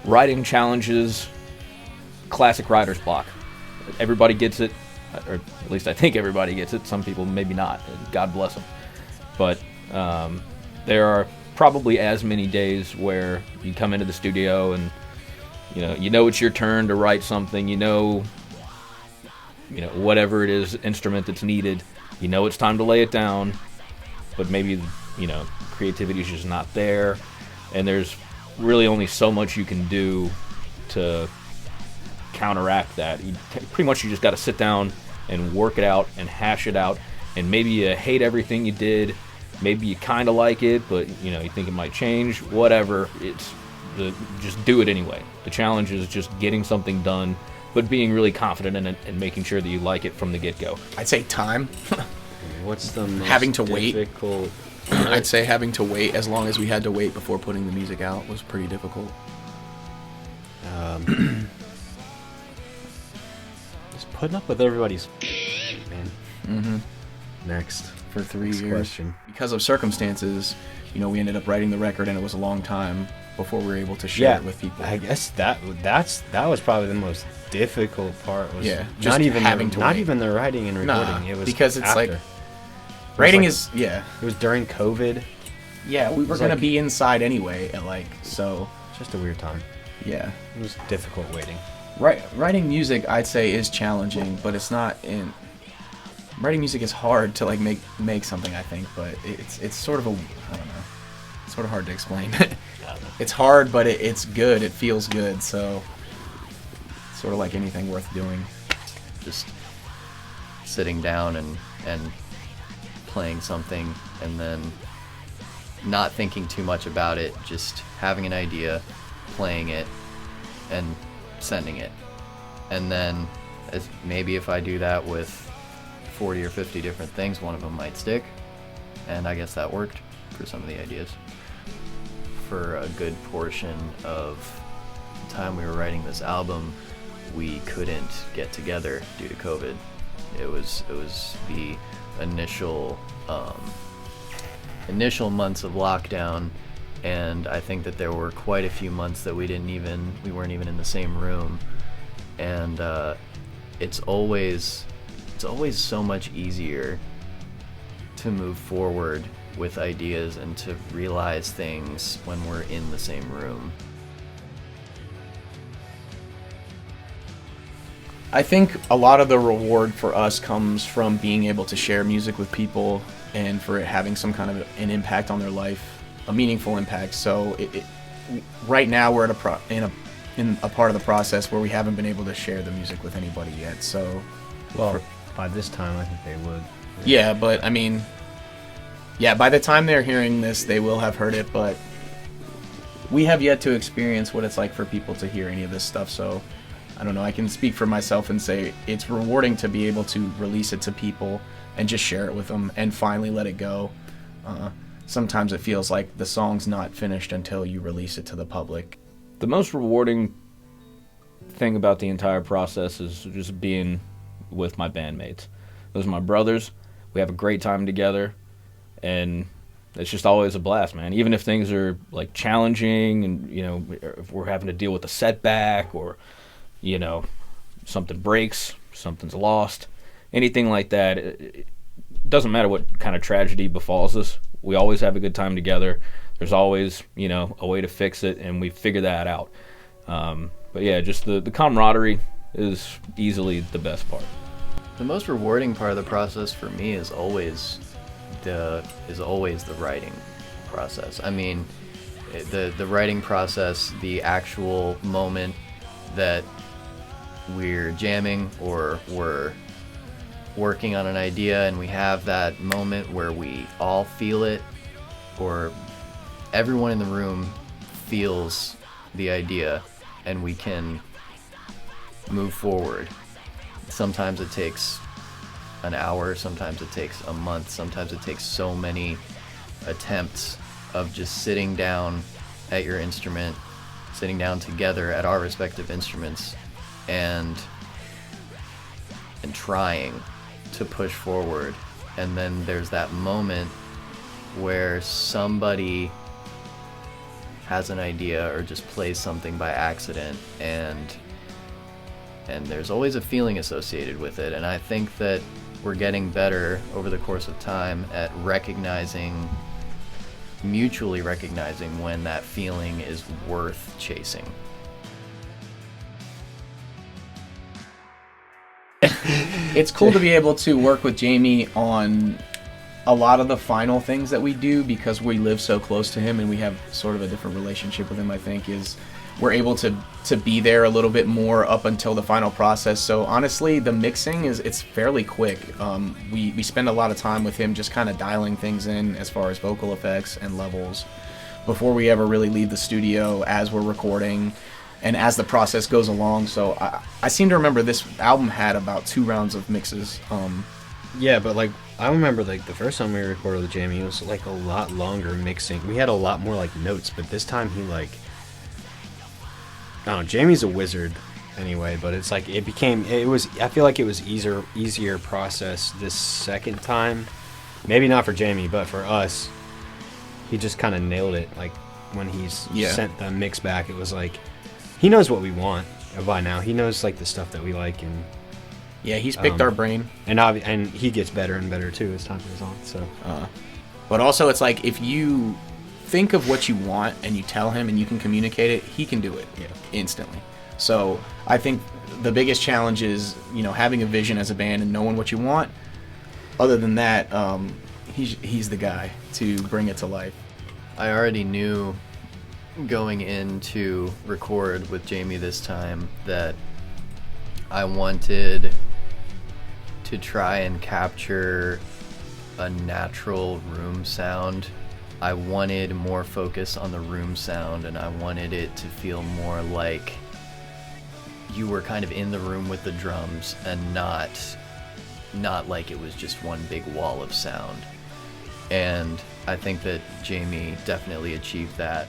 writing challenges, classic writer's block. Everybody gets it, or at least I think everybody gets it. Some people maybe not, and God bless them. But there are probably as many days where you come into the studio and you know it's your turn to write something. You know whatever it is, instrument that's needed. You know it's time to lay it down, but maybe creativity is just not there, and there's really only so much you can do to counteract that. Pretty much you just got to sit down and work it out and hash it out, and maybe you hate everything you did, maybe you kind of like it, but you think it might change, whatever. Just do it anyway. The challenge is just getting something done, but being really confident in it and making sure that you like it from the get-go. I'd say time. What's the most having to difficult... wait? I'd say having to wait as long as we had to wait before putting the music out was pretty difficult. Just putting up with everybody's man. Mm-hmm. Next. For 3 Next years. question. Because of circumstances, we ended up writing the record, and it was a long time before we were able to share it with people. I guess that was probably the most difficult part. Was just not even having to not wait. even the writing and recording. Nah, it was because it's after. like writing like, is It was during COVID. Yeah, we were gonna be inside anyway, so. Just a weird time. Yeah, it was difficult waiting. Writing music, I'd say, is challenging, but it's not in. Writing music is hard to make something, I think, but it's sort of I don't know. It's sort of hard to explain. It's hard, but it's good. It feels good, so it's sort of like anything worth doing. Just sitting down and playing something, and then not thinking too much about it, just having an idea, playing it, and sending it. And then maybe if I do that with 40 or 50 different things, one of them might stick, and I guess that worked for some of the ideas. For a good portion of the time we were writing this album, we couldn't get together due to COVID. It was the initial months of lockdown, and I think that there were quite a few months that we weren't even in the same room, and it's always so much easier to move forward with ideas and to realize things when we're in the same room. I think a lot of the reward for us comes from being able to share music with people and for it having some kind of an impact on their life, a meaningful impact. So right now we're at in a part of the process where we haven't been able to share the music with anybody yet. So, by this time I think they would. Yeah, but I mean, by the time they're hearing this, they will have heard it, but we have yet to experience what it's like for people to hear any of this stuff, so I don't know. I can speak for myself and say it's rewarding to be able to release it to people and just share it with them and finally let it go. Sometimes it feels like the song's not finished until you release it to the public. The most rewarding thing about the entire process is just being with my bandmates. Those are my brothers. We have a great time together, and it's just always a blast, man. Even if things are like challenging, and if we're having to deal with a setback, or something breaks, something's lost, anything like that, it doesn't matter what kind of tragedy befalls us. We always have a good time together. There's always a way to fix it, and we figure that out. But yeah, just the camaraderie is easily the best part. The most rewarding part of the process for me is always the writing process. I mean, the writing process, the actual moment that we're jamming or we're working on an idea and we have that moment where we all feel it, or everyone in the room feels the idea, and we can move forward. Sometimes it takes an hour, sometimes it takes a month, sometimes it takes so many attempts of just sitting down at your instrument, sitting down together at our respective instruments, and trying to push forward. And then there's that moment where somebody has an idea or just plays something by accident, and there's always a feeling associated with it. And I think that we're getting better over the course of time at mutually recognizing when that feeling is worth chasing. It's cool to be able to work with Jamie on a lot of the final things that we do, because we live so close to him and we have sort of a different relationship with him. I think is we're able to be there a little bit more up until the final process. So honestly, the mixing it's fairly quick. We spend a lot of time with him just kind of dialing things in as far as vocal effects and levels before we ever really leave the studio, as we're recording and as the process goes along. So I seem to remember this album had about 2 rounds of mixes. Yeah, but like I remember like the first time we recorded with Jamie, it was like a lot longer mixing. We had a lot more like notes, but this time he like, I don't know, Jamie's a wizard anyway, but it's like I feel like it was easier process this second time. Maybe not for Jamie, but for us, he just kind of nailed it. Like when he's sent the mix back, it was like he knows what we want by now. He knows like the stuff that we like, and yeah, he's picked our brain, and he gets better and better too as time goes on. So, but also it's like if you think of what you want and you tell him and you can communicate it, he can do it instantly. So I think the biggest challenge is, having a vision as a band and knowing what you want. Other than that, he's the guy to bring it to life. I already knew going in to record with Jamie this time that I wanted to try and capture a natural room sound. I wanted more focus on the room sound, and I wanted it to feel more like you were kind of in the room with the drums and not like it was just one big wall of sound. And I think that Jamie definitely achieved that.